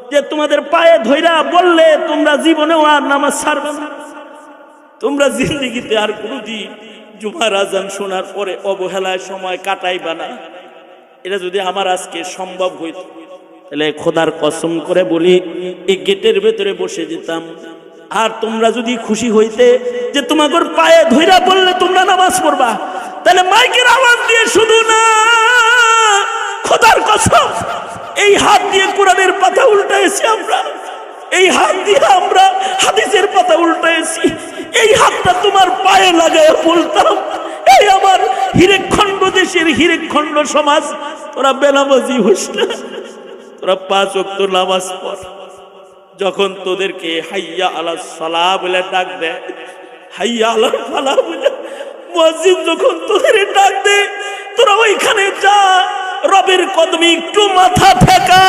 যে তোমাদের পায়ে ধইরা বললে তোমরা জীবনেও আর নামাজ ছাড়বে না, তোমরা জিন্দেগিতে আর কোনোদিন জুমার আজান শোনার পরে অবহেলায় সময় কাটাইবা না। এটা যদি আমার আজকে সম্ভব হইত, তাহলে খোদার কসম করে বলি এই গেটের ভেতরে বসে যেতাম। আর তোমরা যদি খুশি হইতে যে তোমাদের পায়ে ধইরা বললে তোমরা নামাজ পড়বা, তাহলে মাইকের আওয়াজ দিয়ে শুধু না, খোদার কসম এই হাত দিয়ে কোরআনের পাতা উল্টাইছি আমরা, এই হাত দিয়ে আমরা হাদিসের পাতা উল্টাইছি, এই হাতটা তোমার পায়ে লাগায় বলতাম, এই আমার হিরেকখণ্ড দেশের হিরেকখণ্ড সমাজ, তোরা বেনামাজি হোস না, তোরা 5 ওয়াক্ত নামাজ পড়। যখন তোদেরকে হাইয়া আলাস সালাহ বলে ডাক দেয়, হাইয়া আলাল ফালাহ বলে মুয়াজ্জিন যখন তোদের ডাক দেয়, তোরা ওইখানে যা, রবের কদমে একটু মাথা ঠেকা।